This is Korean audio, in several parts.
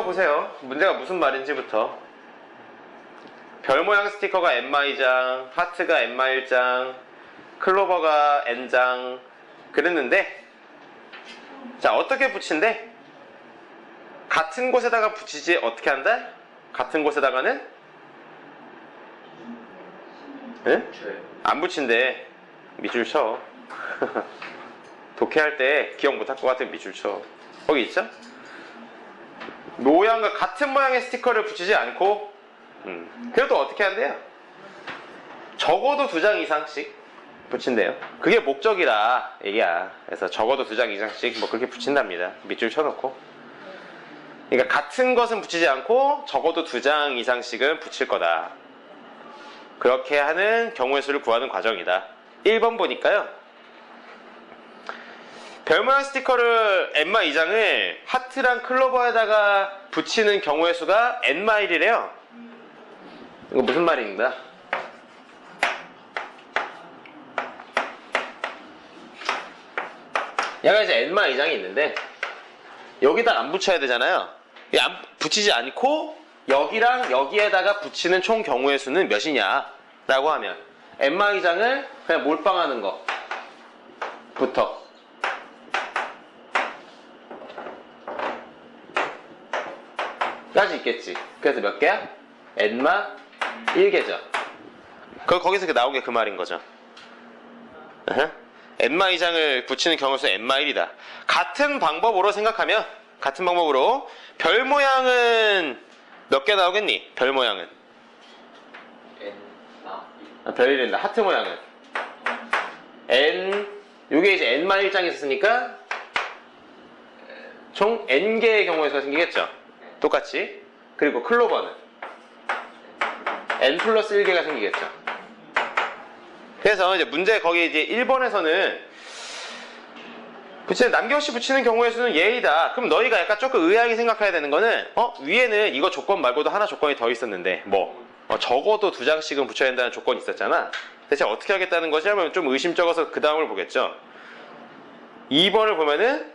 보세요. 문제가 무슨 말인지부터. 별 모양 스티커가 N마이장, 하트가 N마일장, 클로버가 N장 그랬는데, 자, 어떻게 붙인대? 같은 곳에다가 붙이지 어떻게 한다? 같은 곳에다가는? 응? 안 붙인대. 밑줄 쳐. 독해할 때 기억 못할 것 같으면 밑줄 쳐. 거기 있죠? 모양과 같은 모양의 스티커를 붙이지 않고, 그래도 어떻게 한대요? 적어도 2장 이상씩 붙인대요. 그게 목적이라 얘기야. 그래서 적어도 2장 이상씩 뭐 그렇게 붙인답니다. 밑줄 쳐놓고. 그러니까 같은 것은 붙이지 않고 적어도 2장 이상씩은 붙일 거다. 그렇게 하는 경우의 수를 구하는 과정이다. 1번 보니까요. 별 모양 스티커를 N마 2장을 하트랑 클로버에다가 붙이는 경우의 수가 N마일이래요. 이거 무슨 말입니다. 얘가 이제 N마 2장이 있는데 여기다 안 붙여야 되잖아요. 안 붙이지 않고 여기랑 여기에다가 붙이는 총 경우의 수는 몇이냐 라고 하면 N마 2장을 그냥 몰빵하는 거부터 까지 있겠지. 그래서 몇 개야? N마 1개죠. 거기서 나온 게 그 말인 거죠. N마 2장을 붙이는 경우의 수 N마 1이다. 같은 방법으로 생각하면, 같은 방법으로 별 모양은 몇 개 나오겠니? 별 모양은 별 1인다. 하트 모양은 N, 요게 이제 N마 1장이 있었으니까 총 N개의 경우의 수가 생기겠죠. 똑같이. 그리고 클로버는 N 플러스 1개가 생기겠죠. 그래서 이제 문제 거기 이제 1번에서는 남김없이 붙이는 경우의 수는 예이다. 그럼 너희가 약간 조금 의아하게 생각해야 되는 거는, 위에는 이거 조건 말고도 하나 조건이 더 있었는데, 적어도 2장씩은 붙여야 된다는 조건이 있었잖아. 대체 어떻게 하겠다는 거지? 하면 좀 의심쩍어서 그 다음을 보겠죠. 2번을 보면은,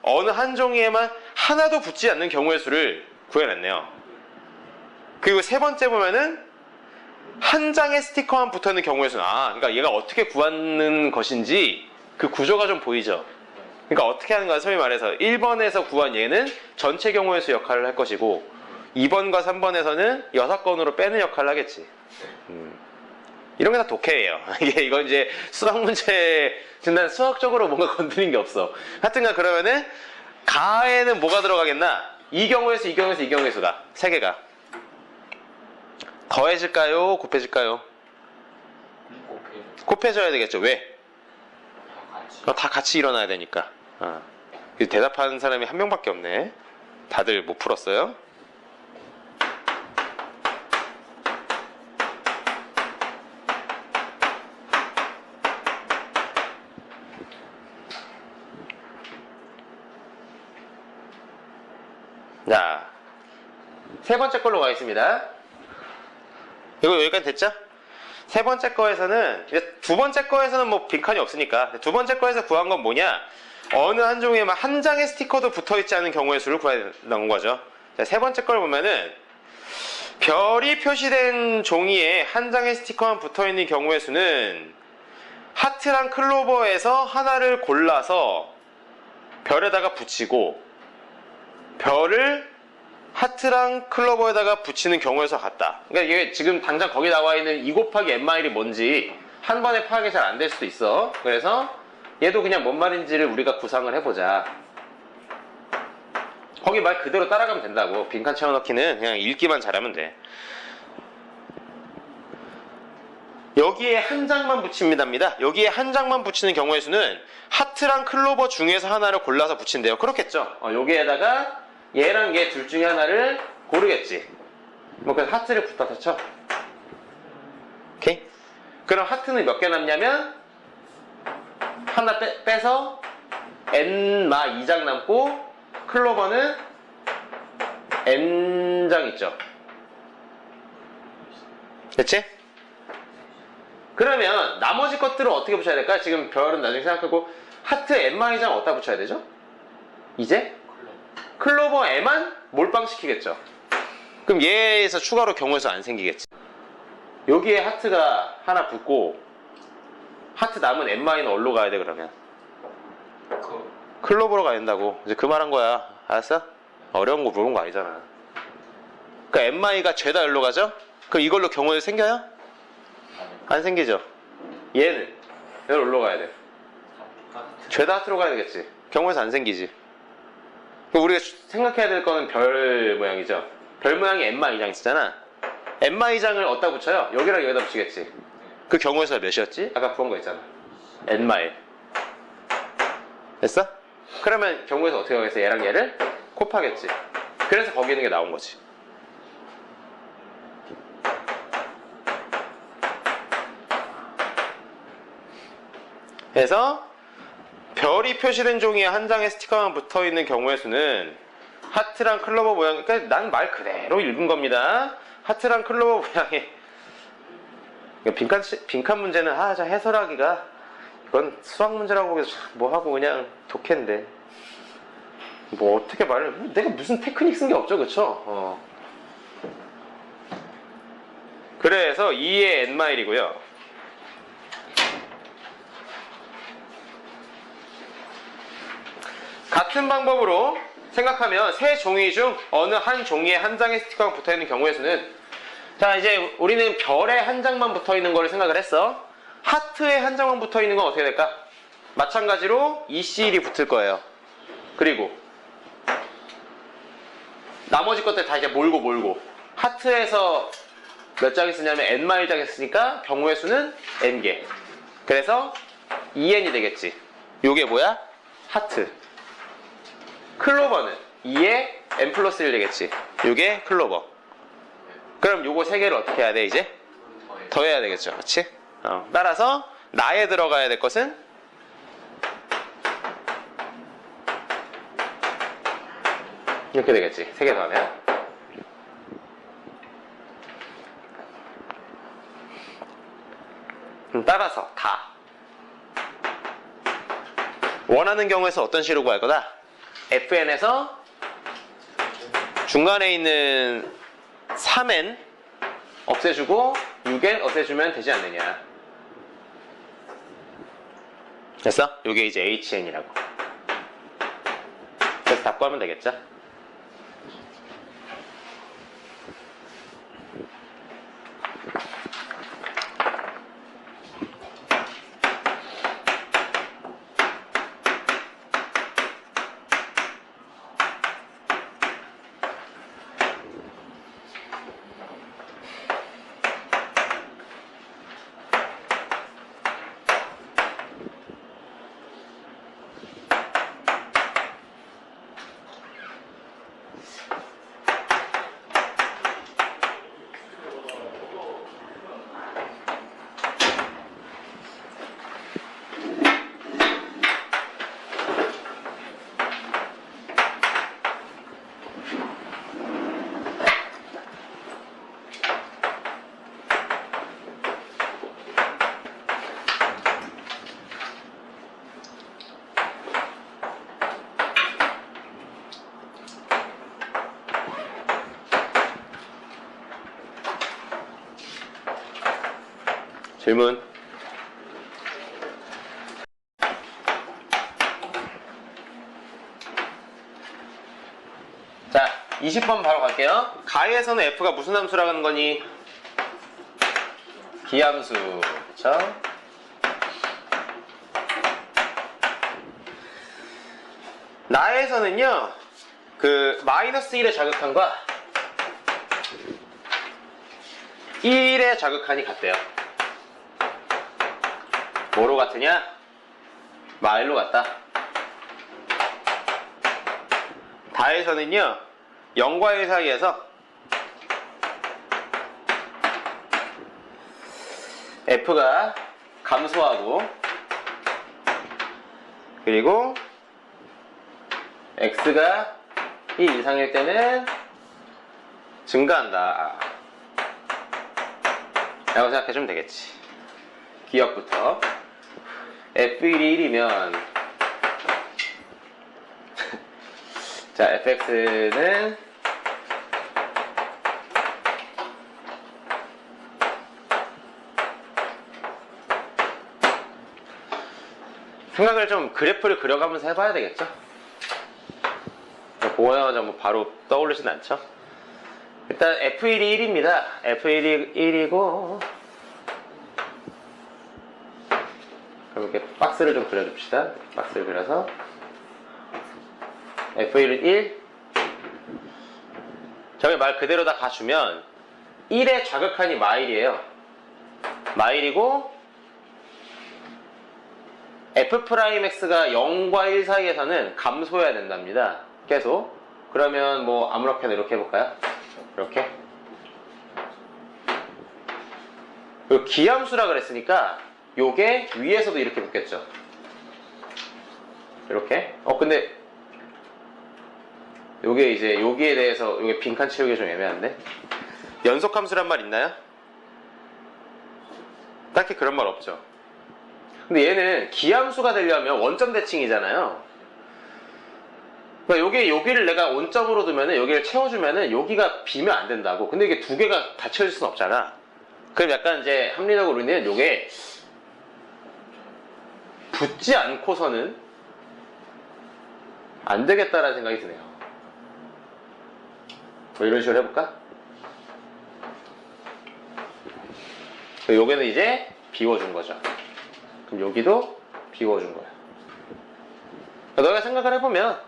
어느 한 종이에만 하나도 붙지 않는 경우의 수를 구해냈네요. 그리고 세 번째 보면은, 한 장의 스티커만 붙어있는 경우의 수는, 그러니까 얘가 어떻게 구하는 것인지 그 구조가 좀 보이죠. 그러니까 어떻게 하는 거야? 소위 말해서 1번에서 구한 얘는 전체 경우의 수 역할을 할 것이고 2번과 3번에서는 6건으로 빼는 역할을 하겠지. 이런 게 다 독해예요. 이건 이제 수학 문제 난 수학적으로 뭔가 건드린 게 없어. 하여튼간 그러면은 가에는 뭐가 들어가겠나? 이 경우의 수, 이 경우의 수, 이 경우의 수다. 세 개가 더해질까요? 곱해질까요? 곱해져야 되겠죠. 왜? 다 같이 일어나야 되니까. 대답하는 사람이 한 명밖에 없네. 다들 못 풀었어요? 자, 세 번째 걸로 가겠습니다. 이거 여기까지 됐죠? 세 번째 거에서는, 이제 두 번째 거에서는 뭐 빈칸이 없으니까, 두 번째 거에서 구한 건 뭐냐? 어느 한 종에만 한 장의 스티커도 붙어있지 않은 경우의 수를 구해야 나온 거죠. 자, 세 번째 걸 보면은, 별이 표시된 종이에 한 장의 스티커만 붙어있는 경우의 수는 하트랑 클로버에서 하나를 골라서 별에다가 붙이고, 별을 하트랑 클로버에다가 붙이는 경우의 수가 같다. 그러니까 이게 지금 당장 거기 나와 있는 2 곱하기 N마일이 뭔지 한 번에 파악이 잘 안 될 수도 있어. 그래서 얘도 그냥 뭔 말인지를 우리가 구상을 해보자. 거기 말 그대로 따라가면 된다고. 빈칸 채워넣기는 그냥 읽기만 잘하면 돼. 여기에 한 장만 붙입니다입니다. 여기에 한 장만 붙이는 경우의 수는 하트랑 클로버 중에서 하나를 골라서 붙인대요. 그렇겠죠. 여기에다가 얘랑 얘 둘 중에 하나를 고르겠지. 그래서 하트를 붙여서 쳐. 오케이? 그럼 하트는 몇 개 남냐면 하나 빼서 N마 2장 남고 클로버는 N장 있죠. 됐지? 그러면 나머지 것들을 어떻게 붙여야 될까? 지금 별은 나중에 생각하고 하트 N마 2장 어디다 붙여야 되죠? 이제? 클로버 M만 몰빵시키겠죠. 그럼 얘에서 추가로 경우에서 안 생기겠지. 여기에 하트가 하나 붙고 하트 남은 M마이는 어디로 가야 돼 그러면? 클로버로 가야 된다고. 이제 그 말한 거야. 알았어? 어려운 거 물어본 거 아니잖아. 그러니까 M마이가 죄다 여기로 가죠? 그럼 이걸로 경우에서 생겨요? 안 생기죠. 얘는 여기로 올라가야 돼. 죄다 하트로 가야 되겠지. 경우에서 안 생기지. 그럼 우리가 생각해야 될 거는 별 모양이죠. 별 모양이 M마이장 있었잖아. M마이장을 어디다 붙여요? 여기랑 여기다 붙이겠지. 그 경우에서 몇이었지? 아까 구한 거 있잖아. N마일. 됐어? 그러면 경우에서 어떻게 하겠어? 얘랑 얘를 곱하겠지. 그래서 거기 있는 게 나온 거지. 그래서 별이 표시된 종이에 한 장의 스티커만 붙어있는 경우의 수는 하트랑 클로버 모양, 그러니까 난 말 그대로 읽은 겁니다. 하트랑 클로버 모양의 빈칸 문제는 자 해설하기가 이건 수학 문제라고 해서 뭐 하고 그냥 독해인데 뭐 어떻게 말을 내가 무슨 테크닉 쓴 게 없죠, 그쵸? 그래서 2의 n마일이고요. 같은 방법으로 생각하면 세 종이 중 어느 한 종이에 한 장의 스티커가 붙어있는 경우의 수는, 자 이제 우리는 별에 한 장만 붙어있는 거를 생각을 했어. 하트에 한 장만 붙어있는 건 어떻게 될까? 마찬가지로 ECL이 붙을 거예요. 그리고 나머지 것들 다 이제 몰고 하트에서 몇 장이 쓰냐면 n마일장이 쓰니까 경우의 수는 n개. 그래서 2n이 되겠지. 요게 뭐야? 하트. 클로버는 2에 n 플러스 1 되겠지. 요게 클로버. 그럼 요거 세 개를 어떻게 해야 돼 이제? 더해야 되겠죠. 그렇지? 따라서 나에 들어가야 될 것은 이렇게 되겠지. 세 개 더하면. 따라서 다 원하는 경우에서 어떤 식으로 구할 거다? FN에서 중간에 있는 3N 없애주고 6N 없애주면 되지 않느냐. 됐어? 이게 이제 HN이라고. 그래서 답 구하면 되겠죠? 질문. 자, 20번 바로 갈게요. 가에서는 f가 무슨 함수라는 거니? 기함수. 그쵸? 나에서는요, 그 마이너스 1의 자극한과 1의 자극한이 같대요. 뭐로 같으냐? 마일로 같다. 다에서는요 0과 1 사이에서 F가 감소하고 그리고 X가 1 이상일 때는 증가한다 라고 생각해주면 되겠지. 기억부터 F1이 1이면 자, fx는 생각을 좀 그래프를 그려가면서 해봐야 되겠죠? 보자마자 뭐 바로 떠오르진 않죠? 일단 F1이 1입니다. F1이 1이고 그럼 이렇게 박스를 좀 그려줍시다. 박스를 그려서 F1은 1 저기 말 그대로 다 가주면 1의 좌극한이 마일이에요. 마일이고 F'X가 0과 1 사이에서는 감소해야 된답니다. 계속. 그러면 뭐 아무렇게나 이렇게 해볼까요? 이렇게. 그리고 기함수라 그랬으니까 요게 위에서도 이렇게 붙겠죠. 이렇게. 근데 요게 이제 여기에 대해서 요게 빈칸 채우기 좀 애매한데? 연속함수란 말 있나요? 딱히 그런 말 없죠. 근데 얘는 기함수가 되려면 원점 대칭이잖아요. 그러니까 여기를 내가 원점으로 두면은 여기를 채워주면은 여기가 비면 안 된다고. 근데 이게 두 개가 다 채워질 순 없잖아. 그럼 약간 이제 합리적으로는 요게 붙지 않고서는 안 되겠다라는 생각이 드네요. 뭐 이런 식으로 해볼까? 요게는 이제 비워준 거죠. 그럼 여기도 비워준 거야. 너가 생각을 해보면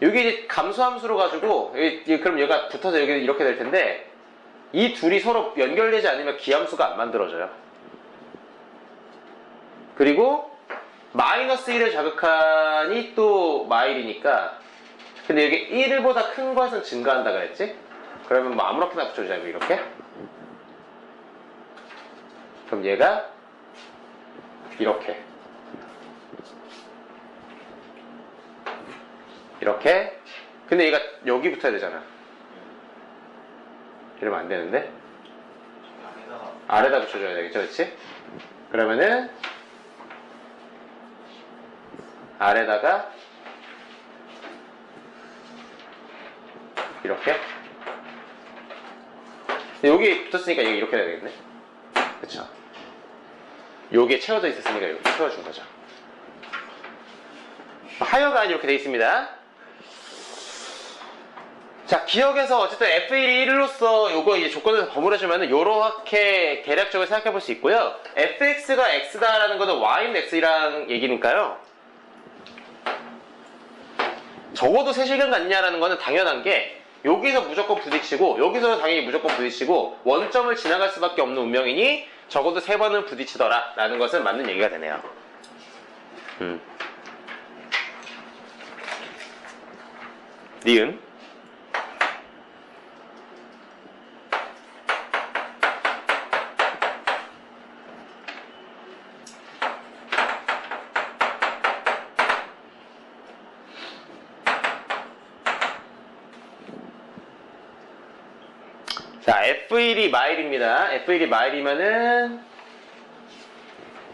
여기 이제 감소함수로 가지고 그럼 얘가 붙어서 여기 이렇게 될 텐데 이 둘이 서로 연결되지 않으면 기함수가 안 만들어져요. 그리고 마이너스 1의 자극한이 또 마일이니까 근데 여기 1보다 큰 것은 증가한다 그랬지? 그러면 뭐 아무렇게나 붙여주자고 이렇게 그럼 얘가 이렇게 근데 얘가 여기 붙어야 되잖아. 이러면 안 되는데 아래다 붙여줘야 되겠죠, 그렇지? 그러면은 아래다가 이렇게 여기 붙었으니까 여기 이렇게 해야 되겠네. 그쵸? 여기에 채워져 있었으니까 이렇게 채워준 거죠. 하여간 이렇게 돼 있습니다. 자, 기억에서 어쨌든 F1이 1로서 요거 이제 조건에서 버무려주면은 요렇게 대략적으로 생각해 볼 수 있고요. fx가 x다라는 거는 y는 x이랑 얘기니까요. 적어도 세 시간 같냐라는 거는 당연한 게 여기서 무조건 부딪히고 여기서 당연히 무조건 부딪히고 원점을 지나갈 수밖에 없는 운명이니 적어도 3번은 부딪히더라 라는 것은 맞는 얘기가 되네요. 니은 자, F1이 마일입니다. F1이 마일이면은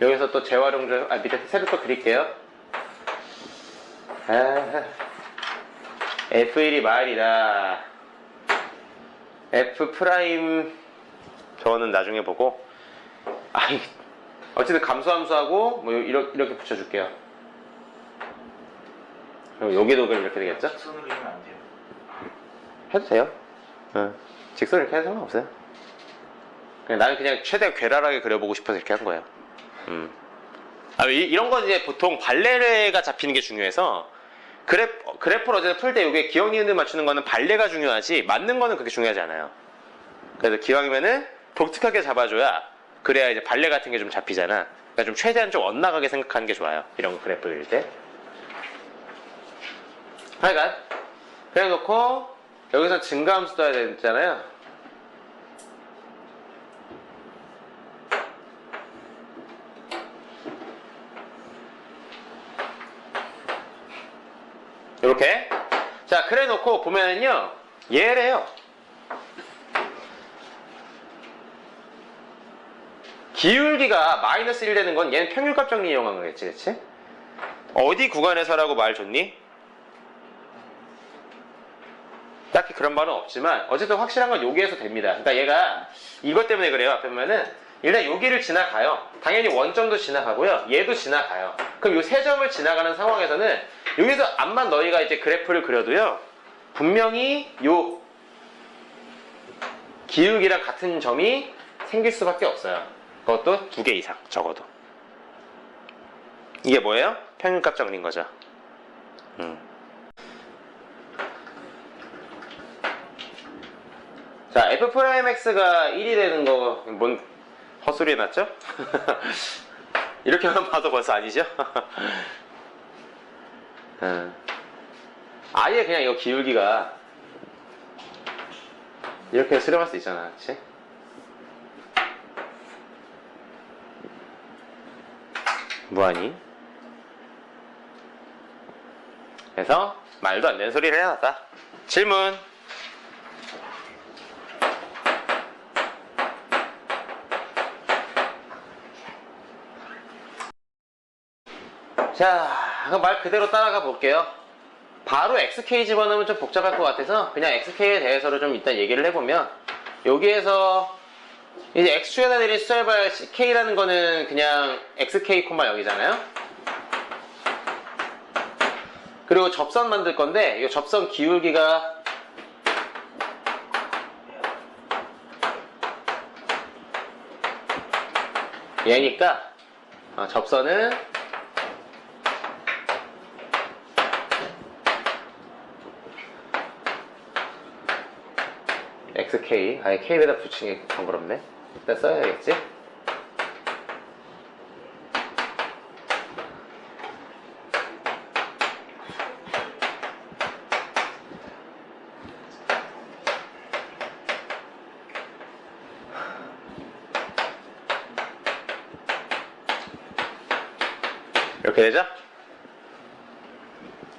여기서 또 재활용 좀 밑에 새로 또 그릴게요. F1이 마일이다. F 프라임 저거는 나중에 보고 어쨌든 감소함수하고 뭐 이렇게 붙여줄게요. 그럼 여기도 그럼 이렇게 되겠죠? 직선으로 그리면 안 돼요. 해도 돼요. 직선 이렇게 해도 상관없어요. 나는 그냥 최대한 괴랄하게 그려보고 싶어서 이렇게 한 거예요. 이런 건 이제 보통 발레가 잡히는 게 중요해서 그래프를 어쨌든 풀 때 이게 기억 니은을 맞추는 거는 발레가 중요하지 맞는 거는 그렇게 중요하지 않아요. 그래서 기왕이면은 독특하게 잡아줘야 그래야 이제 발레 같은 게 좀 잡히잖아. 그러니까 좀 최대한 좀 엇나가게 생각하는 게 좋아요. 이런 거 그래프 그릴 때. 하여간 그래 놓고 여기서 증가함수 써야 되잖아요. 이렇게. 자, 그래 놓고 보면은요, 얘래요. 기울기가 마이너스 1 되는 건 얘는 평균값 정리 이용한 거겠지, 그치? 어디 구간에서라고 말 줬니? 딱히 그런 말은 없지만 어쨌든 확실한 건 여기에서 됩니다. 그러니까 얘가 이것 때문에 그래요. 앞에 보면은 일단 여기를 지나가요. 당연히 원점도 지나가고요. 얘도 지나가요. 그럼 이 세 점을 지나가는 상황에서는 여기서 암만 너희가 이제 그래프를 그려도요. 분명히 요 기울기랑 같은 점이 생길 수밖에 없어요. 그것도 2개 이상 적어도. 이게 뭐예요? 평균값 정리인 거죠. 자, F'X가 1이 되는 거, 뭔 헛소리 해놨죠? 이렇게만 봐도 벌써 아니죠? 아예 그냥 이거 기울기가 이렇게 수렴할 수 있잖아, 그치? 뭐하니? 그래서 말도 안 되는 소리를 해놨다. 질문. 자, 그럼 말 그대로 따라가 볼게요. 바로 XK 집어넣으면 좀 복잡할 것 같아서 그냥 XK에 대해서를 좀 일단 얘기를 해보면 여기에서 이제 X축에다 내린 숫자발 K라는 거는 그냥 XK, 0이잖아요. 그리고 접선 만들 건데 이 접선 기울기가 얘니까 접선은 XK, 아예 K에다 붙이는 게 번거롭네. 일단 써야겠지? 이렇게 되죠?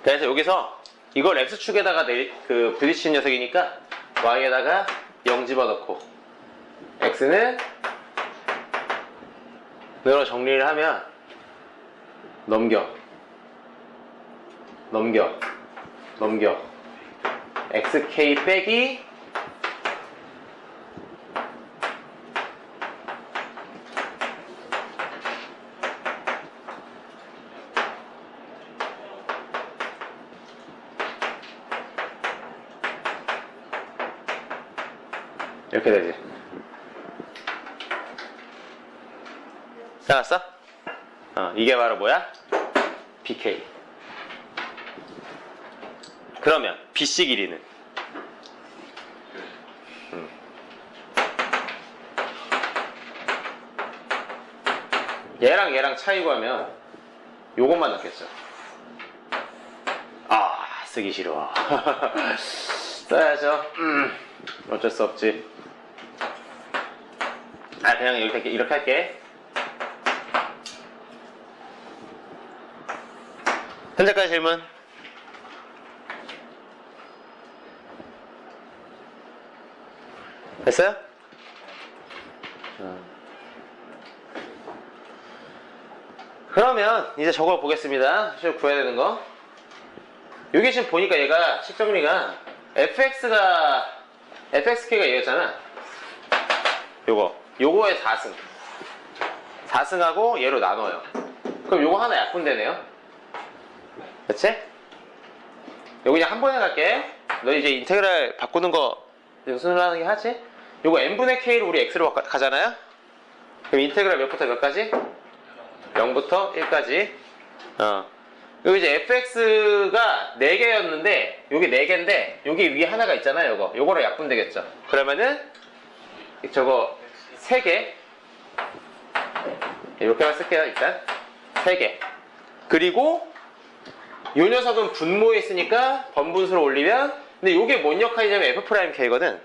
그래서 여기서 이걸 X축에다가 부딪힌 녀석이니까 Y에다가 0 집어넣고 X는 이대로 정리를 하면 넘겨 XK 빼기 이렇게 되지. 알았어? 이게 바로 뭐야? BK. 그러면 BC 길이는? 얘랑 차이 구하면 요것만 넣겠죠. 쓰기 싫어. 써야죠. 어쩔 수 없지. 그냥 이렇게 할게. 현재까지 질문. 됐어요? 그러면 이제 저걸 보겠습니다. 지금 구해야 되는 거. 여기 지금 보니까 얘가 식정리가 FXK가 얘였잖아. 요거의 4승. 4승하고 얘로 나눠요. 그럼 요거 하나 약분되네요. 그치? 요거 그냥 한 번에 갈게. 너 이제 인테그랄 바꾸는 거 무슨 하는 게 하지? 요거 n분의 k를 우리 x로 가잖아요? 그럼 인테그랄 몇부터 몇까지? 0부터 1까지. 여기 이제 fx가 4개였는데 여기 4개인데 여기 위에 하나가 있잖아요. 요거로 약분되겠죠. 그러면은 저거 3개 이렇게만 쓸게요. 일단 3개. 그리고 요 녀석은 분모에 있으니까 번분수를 올리면, 근데 요게 뭔 역할이냐면 F'K거든.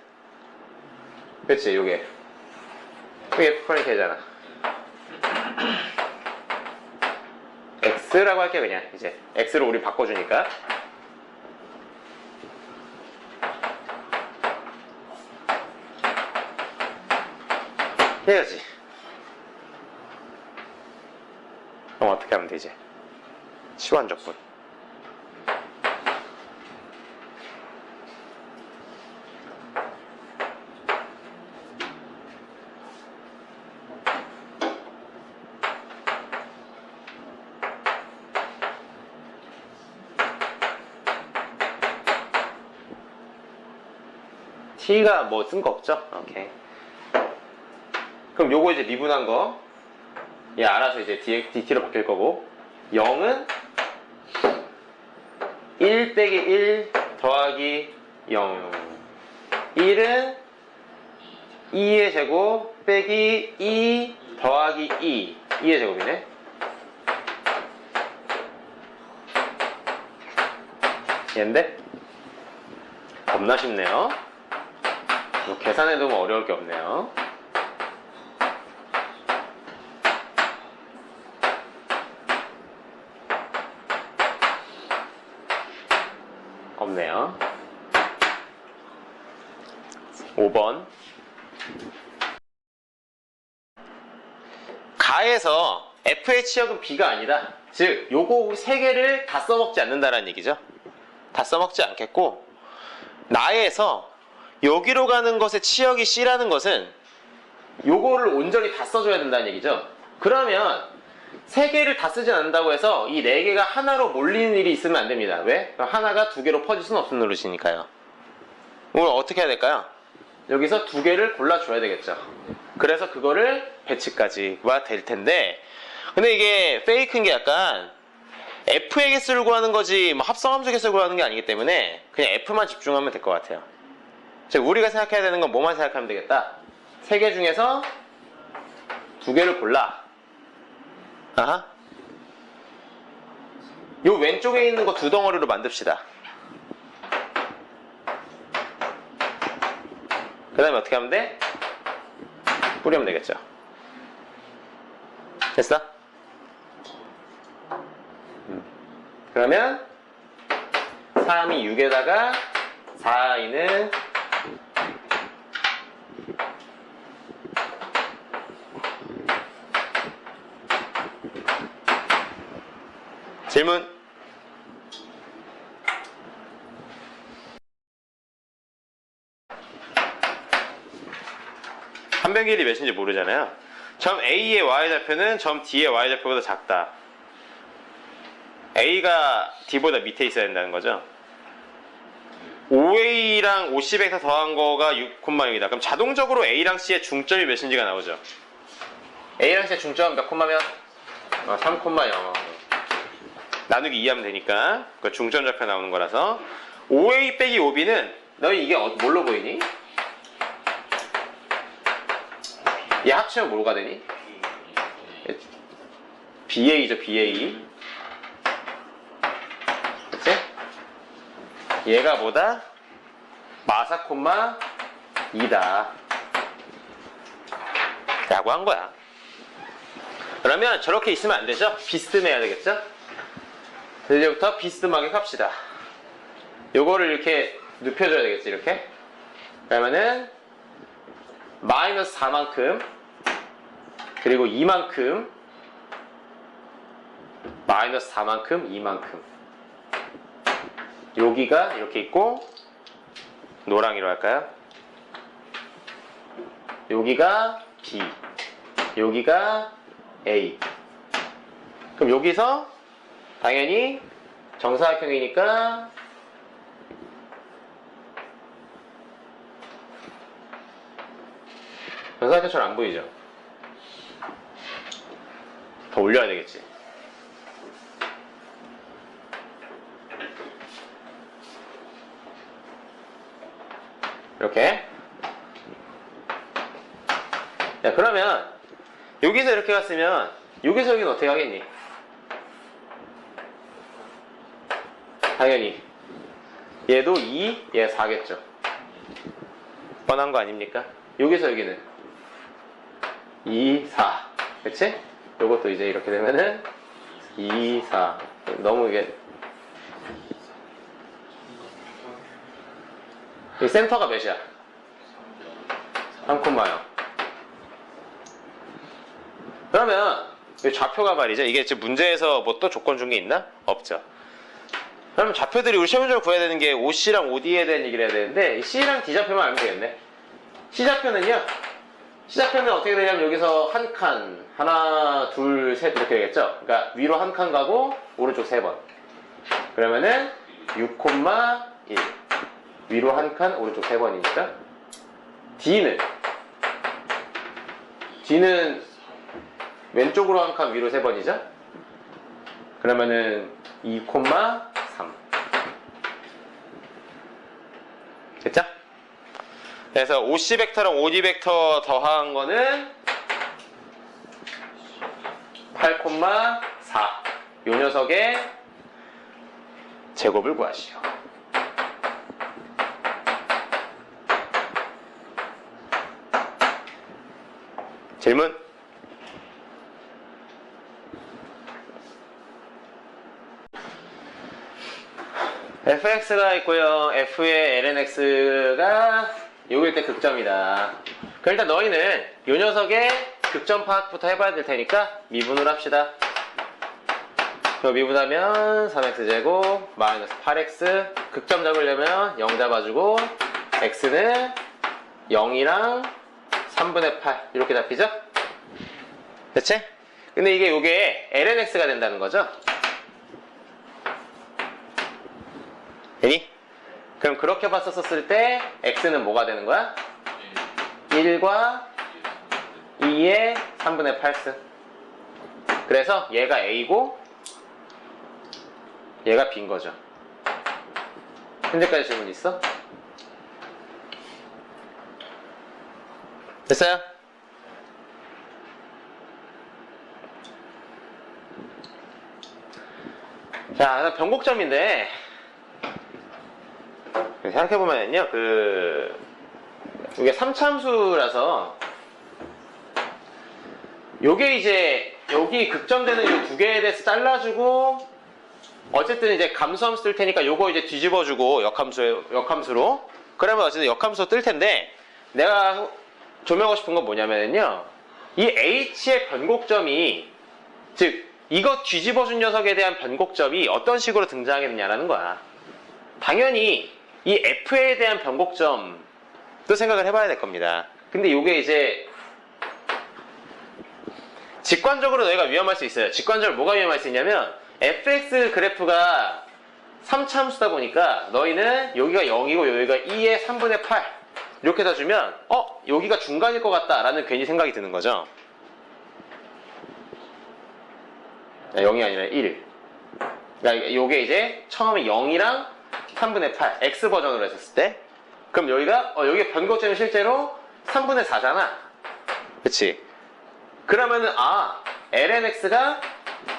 그치, 요게 F'K잖아. X라고 할게. 그냥 이제 X로 우리 바꿔주니까. 해야지. 그럼 어떻게 하면 되지? 시완적분. t가 뭐 쓴 거 없죠? 오케이. 그럼 요거 이제 미분한 거, 얘 알아서 이제 dt로 바뀔 거고, 0은 1 빼기 1 더하기 0. 1은 2의 제곱 빼기 2 더하기 2. 2의 제곱이네. 얘인데? 겁나 쉽네요. 뭐 계산해도 뭐 어려울 게 없네요. 없네요. 5번. 가에서 f의 치역은 b가 아니다. 즉 요거 세 개를 다 써먹지 않는다라는 얘기죠. 다 써먹지 않겠고, 나에서 여기로 가는 것의 치역이 c라는 것은 요거를 온전히 다 써줘야 된다는 얘기죠. 그러면 세 개를 다 쓰진 않는다고 해서 이 네 개가 하나로 몰리는 일이 있으면 안 됩니다. 왜? 하나가 두 개로 퍼질 수는 없는 노릇이니까요. 오늘 어떻게 해야 될까요? 여기서 두 개를 골라줘야 되겠죠. 그래서 그거를 배치까지가 될 텐데, 근데 이게 페이크인 게 약간 F의 개수를 구하는 거지 뭐 합성함수 개수를 구하는 게 아니기 때문에 그냥 F만 집중하면 될 것 같아요. 즉 우리가 생각해야 되는 건 뭐만 생각하면 되겠다. 세 개 중에서 두 개를 골라. 아하. 요 왼쪽에 있는 거 두 덩어리로 만듭시다. 그 다음에 어떻게 하면 돼? 뿌리면 되겠죠. 됐어? 그러면 3이 6에다가 4이는 질문. 한 변 길이 몇인지 모르잖아요. 점 A의 y좌표는 점 D의 y좌표보다 작다. A가 D보다 밑에 있어야 된다는 거죠. 5A랑 50에서 더한 거가 6,0이다. 그럼 자동적으로 A랑 C의 중점이 몇인지가 나오죠. A랑 C의 중점은 몇 콤마면? 3,0. 나누기 2 하면 되니까 그 중점 좌표 나오는 거라서 5A 빼기 5B는 너희 이게 뭘로 보이니? 얘 합치면 뭐가 되니? BA죠, BA. 그치? 얘가 뭐다? 마사 콤마 2다 라고 한 거야. 그러면 저렇게 있으면 안 되죠? 비스듬해야 되겠죠? 이제부터 비스듬하게 갑시다. 요거를 이렇게 눕혀줘야 되겠지, 이렇게. 그러면은 마이너스 4만큼, 그리고 2만큼, 마이너스 4만큼, 2만큼. 여기가 이렇게 있고, 노랑이로 할까요? 여기가 B, 여기가 A. 그럼 여기서 당연히 정사각형이니까 정사각형처럼 안 보이죠? 더 올려야 되겠지. 이렇게. 야, 그러면 여기서 이렇게 갔으면 여기서 여기는 어떻게 하겠니? 당연히 얘도 2, 얘 4겠죠. 뻔한 거 아닙니까? 여기서 여기는 2, 4. 그치? 요것도 이제 이렇게 되면은 2, 4. 너무 이게 이 센터가 몇이야? 3,0. 그러면 이 좌표가 말이죠. 이게 지금 문제에서 뭐 또 조건 준 게 있나? 없죠. 그러면 좌표들이 우리 시험적으로 구해야 되는 게 OC랑 OD에 대한 얘기를 해야 되는데 이 C랑 D좌표만 알면 되겠네. C좌표는요. C좌표는 어떻게 되냐면 여기서 한 칸, 하나, 둘, 셋 이렇게 되겠죠. 그러니까 위로 한 칸 가고 오른쪽 3번. 그러면은 6,1 위로 한 칸, 오른쪽 3번이니까 D는 왼쪽으로 한 칸 위로 3번이죠? 그러면은 2,3 됐죠? 그래서 OC 벡터랑 OD 벡터 더한 거는 8,4 요 녀석의 제곱을 구하시오. 질문? fx가 있고요. f의 lnx가 요일 때 극점이다. 그럼 일단 너희는 요 녀석의 극점 파악부터 해봐야 될 테니까 미분을 합시다. 미분하면 3x제곱 마이너스 8x 극점 잡으려면 0 잡아주고 x는 0이랑 3분의 8 이렇게 잡히죠? 됐지? 근데 요게 lnx가 된다는 거죠? 되니? 그럼 그렇게 봤었을 때 x는 뭐가 되는 거야? 1과 2의 3분의 8승. 그래서 얘가 a고 얘가 b인 거죠. 현재까지 질문 있어? 됐어요? 자, 변곡점인데 생각해보면요, 이게 3차함수라서 요게 이제 여기 극점되는 요 두 개에 대해서 잘라주고 어쨌든 이제 감수함수 뜰 테니까 요거 이제 뒤집어주고 역함수로 그러면 어쨌든 역함수 뜰 텐데 내가 조명하고 싶은 건 뭐냐면요, 이 h의 변곡점이 즉 이거 뒤집어준 녀석에 대한 변곡점이 어떤 식으로 등장하겠느냐라는 거야. 당연히 이 f에 대한 변곡점도 생각을 해봐야 될 겁니다. 근데 이게 이제 직관적으로 너희가 위험할 수 있어요. 직관적으로 뭐가 위험할 수 있냐면 fx 그래프가 3차함수다 보니까 너희는 여기가 0이고 여기가 2의 3분의 8 이렇게 다 주면 여기가 중간일 것 같다 라는 괜히 생각이 드는 거죠. 0이 아니라 1. 그러니까 이게 이제 처음에 0이랑 3분의 8 x 버전으로 했었을 때 그럼 여기가 여기 변곡점이 실제로 3분의 4잖아. 그치? 그러면은 lnx가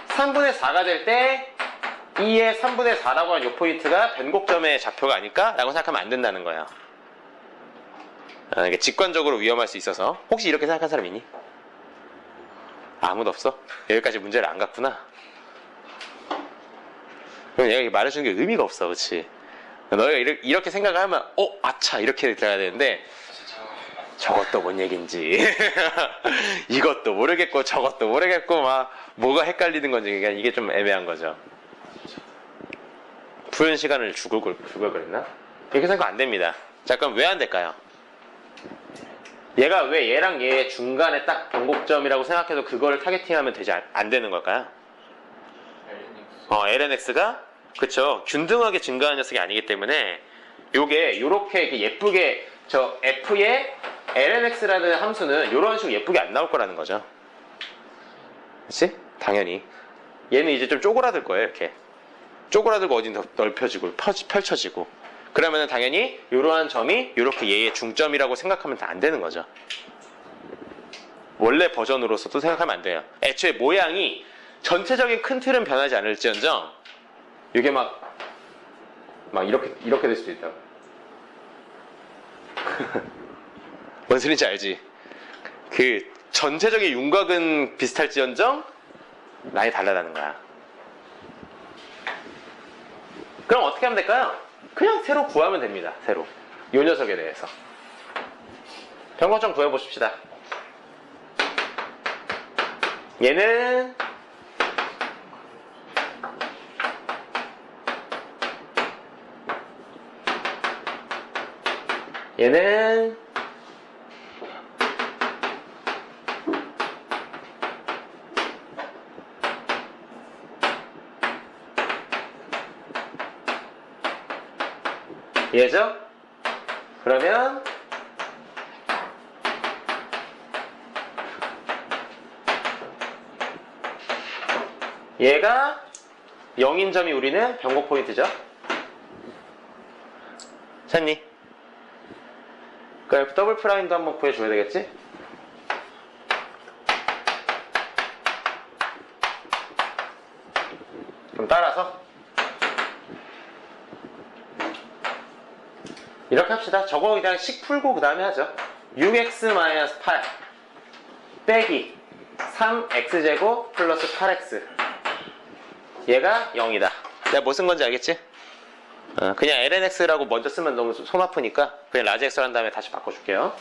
3분의 4가 될 때 2의 3분의 4라고 하는 이 포인트가 변곡점의 좌표가 아닐까? 라고 생각하면 안 된다는 거예요. 이게 직관적으로 위험할 수 있어서. 혹시 이렇게 생각한 사람 있니? 아무도 없어? 여기까지 문제를 안 갔구나. 그럼 얘가 말해주는 게 의미가 없어. 그치? 너희가 이렇게 생각을 하면 아차 이렇게 들어가야 되는데 저것도 뭔 얘긴지 이것도 모르겠고 저것도 모르겠고 막 뭐가 헷갈리는 건지 그러니까 이게 좀 애매한 거죠. 푸는 시간을 죽을 그랬나? 이렇게 생각 안 됩니다. 자, 그럼 왜 안 될까요? 얘가 왜 얘랑 얘의 중간에 딱 변곡점이라고 생각해서 그거를 타겟팅하면 되지 안 되는 걸까요? lnx가 그쵸, 균등하게 증가하는 녀석이 아니기 때문에 요게 요렇게 예쁘게 저 f의 lnx라는 함수는 요런 식으로 예쁘게 안 나올 거라는 거죠. 그치? 당연히 얘는 이제 좀 쪼그라들 거예요. 이렇게 쪼그라들고 어딘 더 넓혀지고 펼쳐지고 그러면은 당연히 이러한 점이 이렇게 얘의 중점이라고 생각하면 다 안 되는 거죠. 원래 버전으로서도 생각하면 안 돼요. 애초에 모양이 전체적인 큰 틀은 변하지 않을지언정 이게 막 이렇게 될 수도 있다고. 뭔 소리인지 알지? 그 전체적인 윤곽은 비슷할지언정 라인이 달라다는 거야. 그럼 어떻게 하면 될까요? 그냥 새로 구하면 됩니다. 새로. 이 녀석에 대해서. 변곡점 구해보십시다. 얘는 얘죠? 그러면 얘가 0인 점이 우리는 변곡 포인트죠. 찾니? 그 F 더블 프라임도 한번 구해줘야 되겠지? 그럼 따라서 이렇게 합시다. 저거 그냥 식 풀고 그 다음에 하죠. 6x-8 빼기 3x제곱 플러스 8x 얘가 0이다. 내가 뭐 쓴 건지 알겠지? 그냥 lnx라고 먼저 쓰면 너무 손 아프니까 그냥 라지 x로 한 다음에 다시 바꿔줄게요.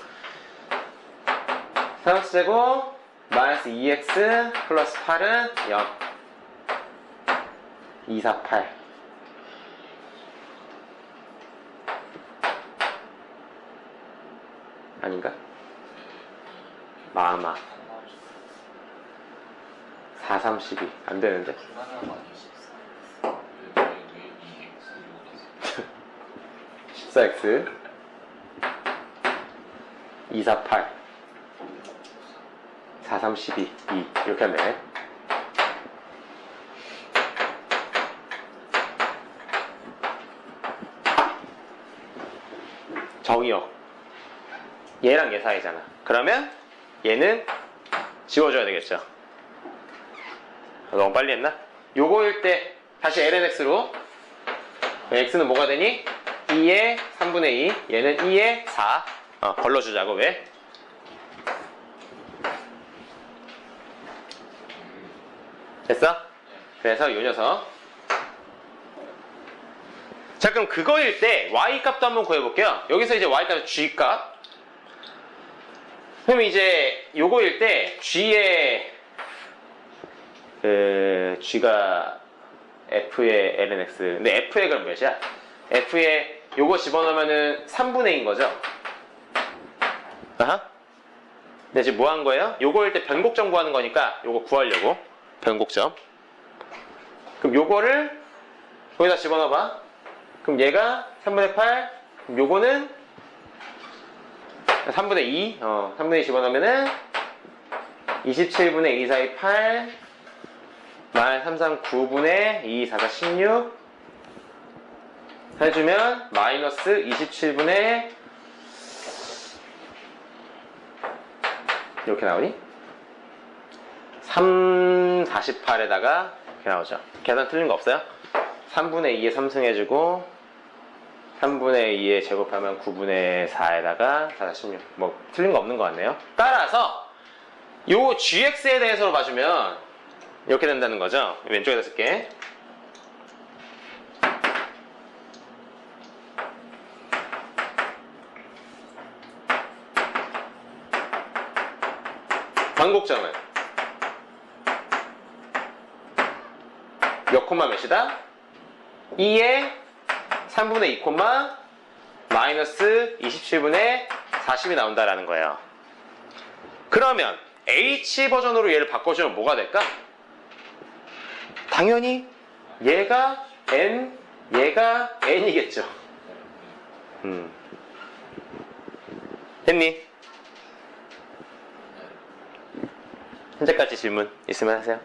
3x제곱 마이너스 2x 플러스 8은 0 248 아닌가? 마마 432 안되는데? 14x 248 432 2 이렇게 하네. 정의역 얘랑 얘 사이잖아. 그러면 얘는 지워줘야 되겠죠. 너무 빨리 했나? 요거일 때 다시 lnx로 x는 뭐가 되니? 2의 3분의 2 얘는 2의 4 걸러주자고. 왜? 됐어? 그래서 요 녀석 자 그럼 그거일 때 y값도 한번 구해볼게요. 여기서 이제 y값 g값 그럼 이제 요거일 때 g의 g가 f의 lnx 근데 f의 그럼 몇이야? f의 요거 집어넣으면은 3분의 2인 거죠? 아하. 근데 지금 뭐 한 거예요? 요거일 때 변곡점 구하는 거니까 요거 구하려고 변곡점. 그럼 요거를 여기다 집어넣어봐. 그럼 얘가 3분의 8 그럼 요거는 3분의 2 3분의 2 집어넣으면은 27분의 2 사이 8 말 3, 3, 9분의 2, 4, 4, 16 해주면 마이너스 27분의 이렇게 나오니? 3, 48에다가 이렇게 나오죠. 계산 틀린 거 없어요? 3분의 2에 3승 해주고 3분의 2에 제곱하면 9분의 4에다가 4, 4, 16 뭐 틀린 거 없는 것 같네요. 따라서 요 gx에 대해서 봐주면 이렇게 된다는 거죠. 왼쪽에다 쓸게. 변곡점은 몇 콤마 몇이다? 2에 3분의 2 콤마 마이너스 27분의 40이 나온다라는 거예요. 그러면 H 버전으로 얘를 바꿔주면 뭐가 될까? 당연히 얘가 N, 얘가 N이겠죠. 됐니? 현재까지 질문 있으면 하세요.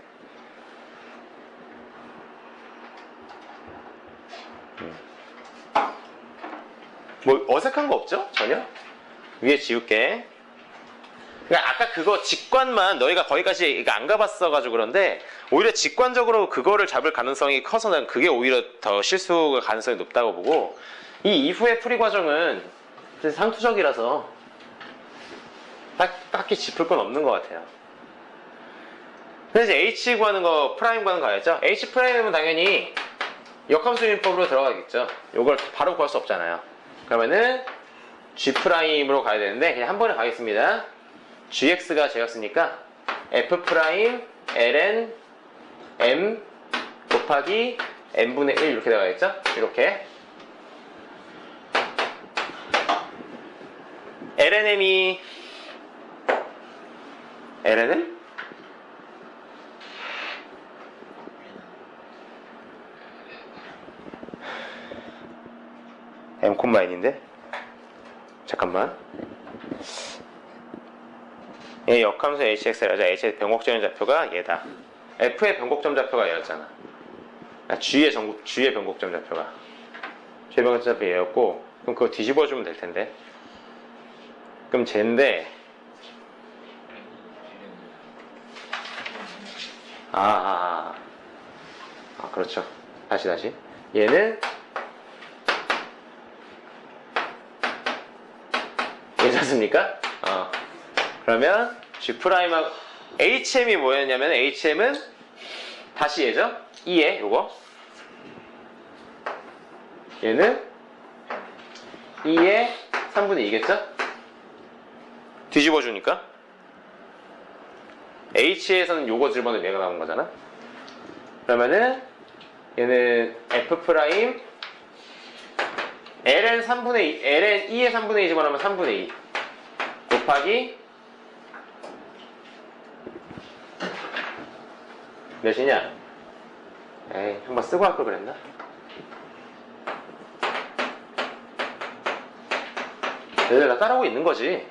뭐 어색한 거 없죠? 전혀? 위에 지울게. 그러니까 아까 그거 직관만 너희가 거기까지 안 가봤어가지고 그런데 오히려 직관적으로 그거를 잡을 가능성이 커서 난 그게 오히려 더 실수 가능성이 높다고 보고 이 이후의 풀이 과정은 상투적이라서 딱히 짚을 건 없는 것 같아요. 그래서 H 구하는 거 프라임 구하는 거 알겠죠? H 프라임은 당연히 역함수 유인법으로 들어가겠죠. 이걸 바로 구할 수 없잖아요. 그러면은 G 프라임으로 가야 되는데 그냥 한 번에 가겠습니다. gx가 제였으니까 f 프라임 ln m 곱하기 n분의 1 이렇게 나가겠죠? 이렇게 lnm이 lnm? m,n인데? 잠깐만. 얘 역함수 hx라자 h의 변곡적인 좌표가 얘다. F의 변곡점 좌표가 얘였잖아. G의 변곡점 좌표가. G의 변곡점 좌표 얘였고, 그럼 그거 뒤집어주면 될 텐데. 그럼 쟤인데, 그렇죠. 다시. 얘는 괜찮습니까? 그러면 G'하고 HM이 뭐였냐면 HM은 다시 얘죠? 2에 요거 얘는 2에 3분의 2겠죠? 뒤집어 주니까 H에서는 요거 집어넣으면 얘가 나온 거잖아. 그러면은 얘는 F' ln 3분의 2 ln 2에 3분의 2 집어넣으면 3분의 2 곱하기 몇이냐? 에이, 한번 쓰고 할 걸 그랬나? 얘들 다 따라오고 있는 거지.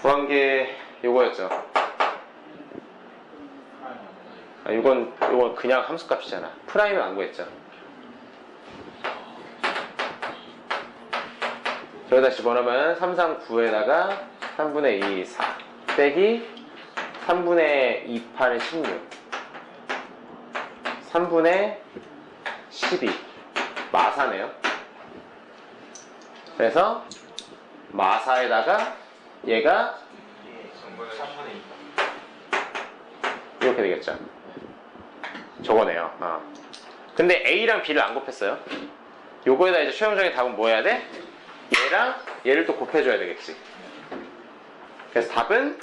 구한 게 요거였죠. 요건 그냥 함수값이잖아. 프라임을 안 구했죠. 여기다 집어넣으면 3, 3, 9에다가 3분의 2, 4 빼기 3분의 2, 8, 16 3분의 12 마사네요. 그래서 마사에다가 얘가 이렇게 되겠죠. 저거네요. 근데 A랑 B를 안 곱했어요. 요거에다 이제 최종적인 답은 뭐 해야 돼? 얘랑 얘를 또 곱해줘야 되겠지. 그래서 답은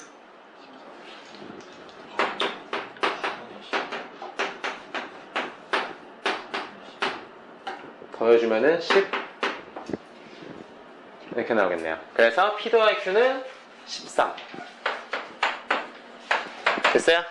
더해주면은 10 이렇게 나오겠네요. 그래서 P 더하기 Q는 13 됐어요?